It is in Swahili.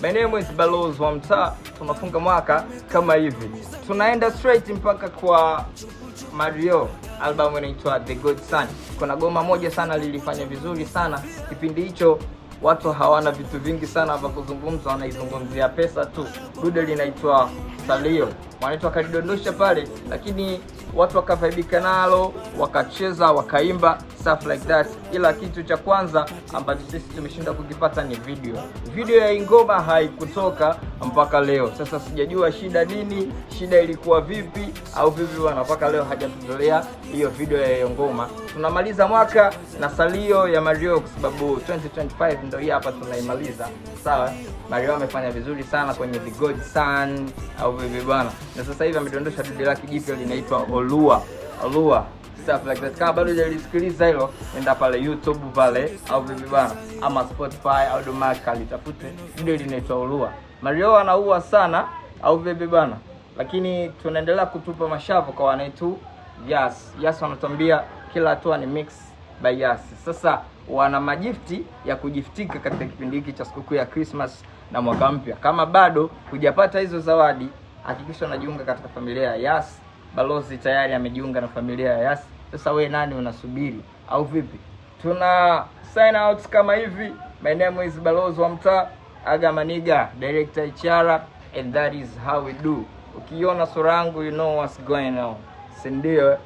My name is Balozi wa mtaa. Tunafunga mwaka kama hivi. Tunaenda straight mpaka kwa Mario. Album inaitwa The Good Son. Kuna goma moja sana lilifanya vizuri sana. Kipindi hicho watu hawana vitu vingi sana vya kuzungumza, wanaizungumzia pesa tu. Dude linaitwa Salio. Wanaitwa kalidondosha pale, lakini watu wakafaidika nalo, wakacheza, wakaimba, stuff like that. Ila kitu cha kwanza ambacho sisi tumeshinda kukipata ni video. Video ya ngoma haikutoka mpaka leo. Sasa sijajua shida nini, shida ilikuwa vipi au vipi mpaka leo hajatutolea hiyo video ya ngoma. Tunamaliza mwaka na Salio ya Mario kwa sababu 2025 ndio hii hapa tunaimaliza. Sawa? Mario amefanya vizuri sana kwenye The Good Son au vipi bwana. Na sasa hivi amedondosha dude lake jipya linaitwa Olua. Stuff like that. Kama bado hujalisikiliza hilo, nenda pale YouTube pale au vipi bwana, ama Spotify au Domaka litafute dude linaitwa Olua. Mario anaua sana au vipi bwana. Lakini tunaendelea kutupa mashavu kwa wanetu. Yes wanatuambia kila hatua ni mix by Yas. Sasa wana majifti ya kujiftika katika kipindi hiki cha sikukuu ya Christmas na mwaka mpya. Kama bado hujapata hizo zawadi, hakikisha unajiunga katika familia ya Yas. Balozi tayari amejiunga na familia ya Yas. Sasa wewe nani unasubiri au vipi? Tuna sign out kama hivi. My name is Balozi wa mtaa, Aga Maniga, director Ichara, and that is how we do. Ukiona sura yangu you know what's going on. Sindio?